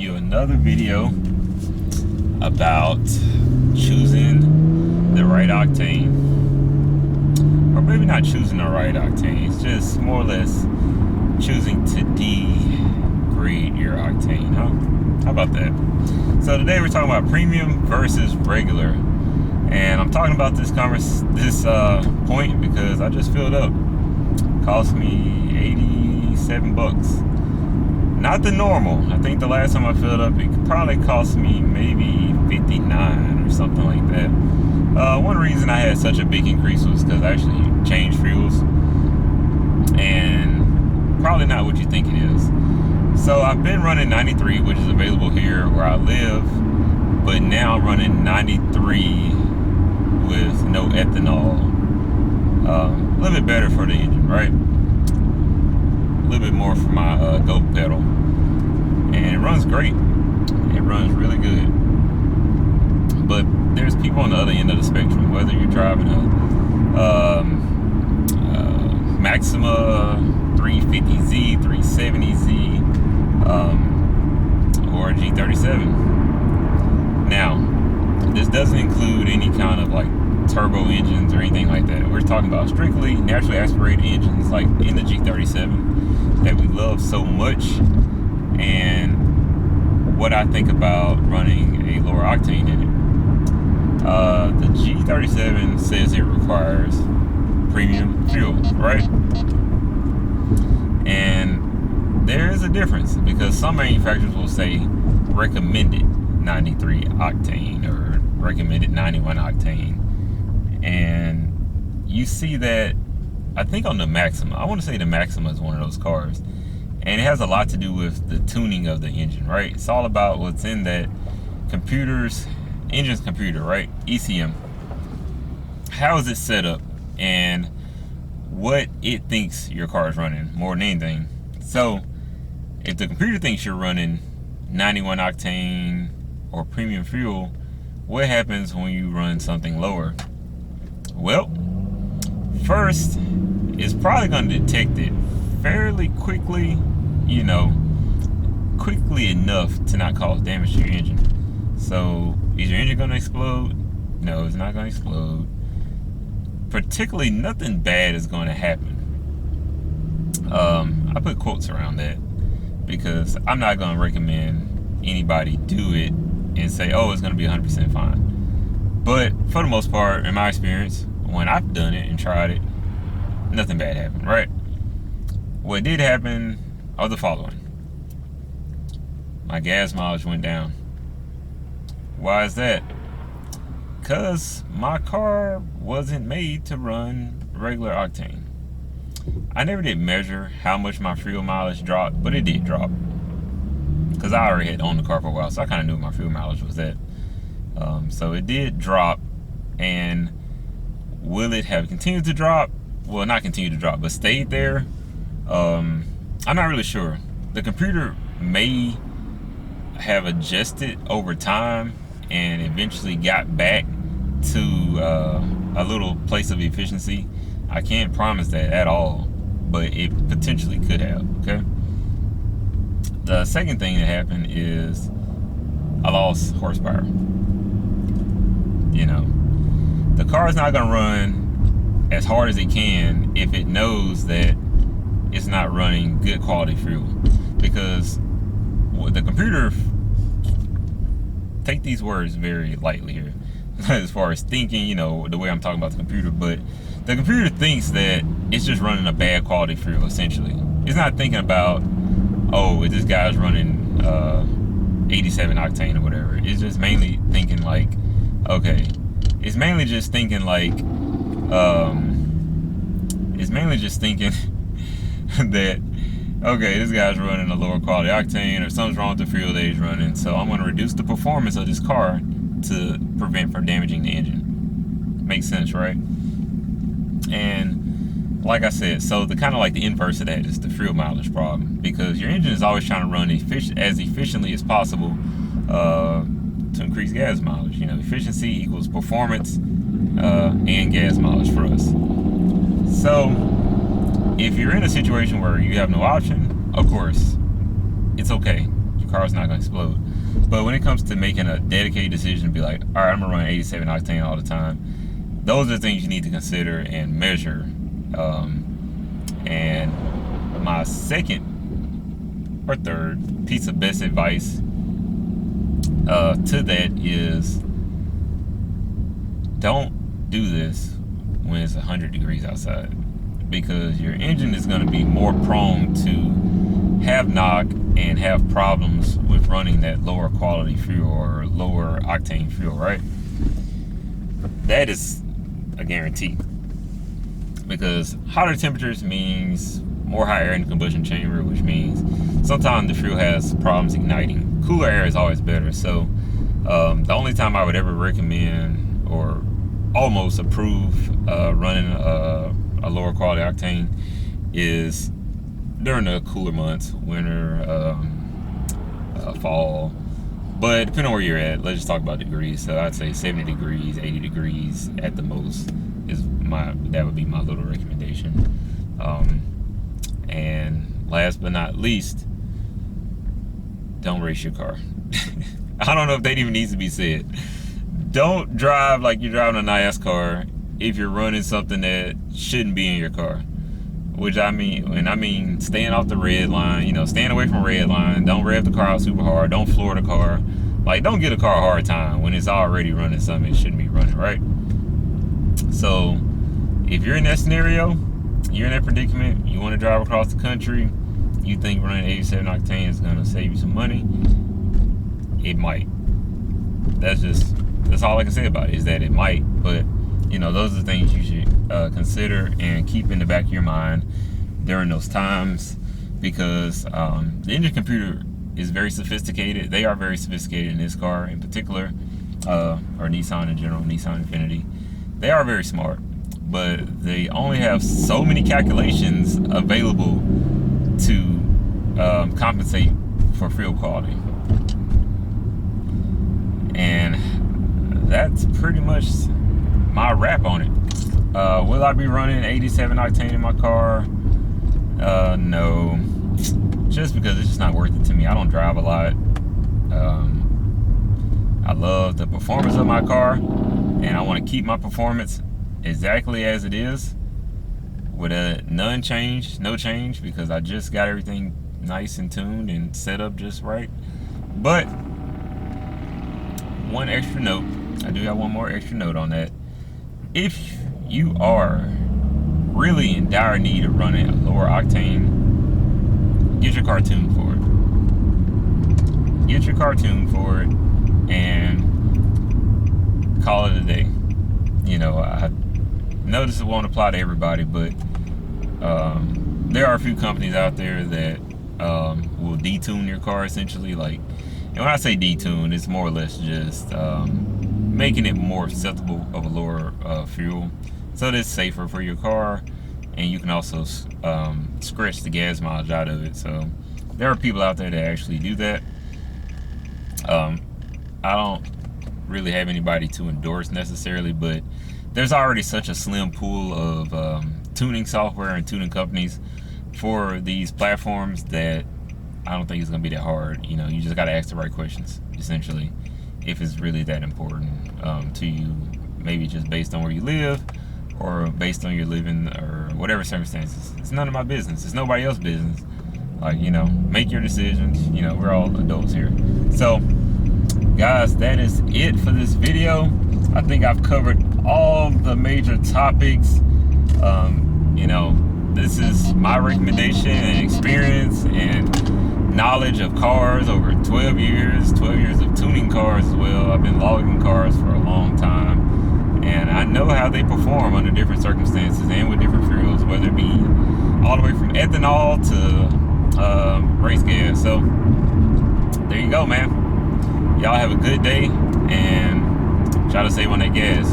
you another video about choosing the right octane, or maybe not choosing the right octane, it's just more or less choosing to degrade your octane, huh? How about that? So today we're talking about premium versus regular, and I'm talking about this point because I just filled up. Cost me 87 bucks. Not the normal. I think the last time I filled up, it probably cost me maybe 59 or something like that. One reason I had such a big increase was because I actually changed fuels, and probably not what you think it is. So I've been running 93, which is available here where I live, but now I'm running 93 with no ethanol. A little bit better for the engine, right? A little bit more for my go pedal, and it runs great. It runs really good. But there's people on the other end of the spectrum, whether you're driving a Maxima 350Z, 370Z, or a G37. Now, this doesn't include any kind of like turbo engines or anything like that. We're talking about strictly naturally aspirated engines like in the G37 that we love so much, and what I think about running a lower octane in it. The G37 says it requires premium fuel, right? And there is a difference because some manufacturers will say recommended 93 octane or recommended 91 octane. And you see that, I think on the Maxima. I want to say the Maxima is one of those cars. And it has a lot to do with the tuning of the engine, right? It's all about what's in that engine's computer, right? ECM. How is it set up? And what it thinks your car is running more than anything. So, if the computer thinks you're running 91 octane or premium fuel, what happens when you run something lower? Well, first, it's probably going to detect it fairly quickly, quickly enough to not cause damage to your engine. So, is your engine going to explode? No, it's not going to explode. Particularly, nothing bad is going to happen. I put quotes around that because I'm not going to recommend anybody do it and say, oh, it's going to be 100% fine. But for the most part, in my experience, when I've done it and tried it, nothing bad happened, right? What did happen are the following. My gas mileage went down. Why is that? Because my car wasn't made to run regular octane. I never did measure how much my fuel mileage dropped, but it did drop. Because I already had owned the car for a while, so I kind of knew my fuel mileage was at. So it did drop, and will it have continued to drop? Well, not continued to drop, but stayed there. I'm not really sure. The computer may have adjusted over time and eventually got back to a little place of efficiency. I can't promise that at all, but it potentially could have, okay? The second thing that happened is I lost horsepower. The car is not going to run as hard as it can if it knows that it's not running good quality fuel. Because the computer, take these words very lightly here, as far as thinking, the way I'm talking about the computer, but the computer thinks that it's just running a bad quality fuel, essentially. It's not thinking about, oh, this guy's running 87 octane or whatever. It's just mainly thinking like, okay, it's mainly just thinking like, that, okay, this guy's running a lower quality octane or something's wrong with the fuel that he's running, so I'm going to reduce the performance of this car to prevent from damaging the engine. Makes sense, right? And like I said, so the kind of like the inverse of that is the fuel mileage problem, because your engine is always trying to run as efficiently as possible to increase gas mileage. Efficiency equals performance and gas mileage for us. So if you're in a situation where you have no option, of course, it's okay. Your car's not gonna explode. But when it comes to making a dedicated decision to be like, all right, I'm gonna run 87 octane all the time, those are things you need to consider and measure. And my second or third piece of best advice to that is, don't do this when it's 100 degrees outside, because your engine is going to be more prone to have knock and have problems with running that lower quality fuel or lower octane fuel, right? That is a guarantee, because hotter temperatures means more hot air in the combustion chamber, which means sometimes the fuel has problems igniting. Cooler air is always better. So the only time I would ever recommend or almost approve running a lower quality octane is during the cooler months, winter, fall. But depending on where you're at, let's just talk about degrees. So I'd say 70 degrees, 80 degrees at the most that would be my little recommendation. And last but not least, don't race your car. I don't know if that even needs to be said. Don't drive like you're driving a NASCAR if you're running something that shouldn't be in your car. Which I mean staying off the red line, staying away from red line. Don't rev the car out super hard. Don't floor the car. Like, don't give a car a hard time when it's already running something it shouldn't be running, right? So if you're in that scenario, you're in that predicament, you want to drive across the country, you think running 87 octane is going to save you some money, it might. That's all I can say about it, is that it might. But those are the things you should consider and keep in the back of your mind during those times, because the engine computer is very sophisticated. They are very sophisticated in this car in particular, or Nissan in general, Nissan Infiniti. They are very smart, but they only have so many calculations available to compensate for fuel quality. And that's pretty much my wrap on it. Will I be running 87 octane in my car? No, just because it's just not worth it to me. I don't drive a lot. I love the performance of my car, and I want to keep my performance exactly as it is, with no change, because I just got everything nice and tuned and set up just right. But one extra note, I do have one more extra note on that. If you are really in dire need of running a lower octane, get your car tuned for it. Get your car tuned for it and call it a day. I know this won't apply to everybody, but there are a few companies out there that will detune your car, essentially. And when I say detune, it's more or less just making it more susceptible of a lower fuel, so that it's safer for your car, and you can also scratch the gas mileage out of it. So there are people out there that actually do that. I don't really have anybody to endorse necessarily, but there's already such a slim pool of tuning software and tuning companies for these platforms that I don't think it's gonna be that hard. You just gotta ask the right questions, essentially, if it's really that important to you, maybe just based on where you live or based on your living or whatever circumstances. It's none of my business. It's nobody else's business. Make your decisions. We're all adults here. So guys, that is it for this video. I think I've covered all the major topics. This is my recommendation and experience and knowledge of cars over 12 years of tuning cars as well. I've been logging cars for a long time, and I know how they perform under different circumstances and with different fuels, whether it be all the way from ethanol to race gas. So there you go, man. Y'all have a good day, and try to save on that gas.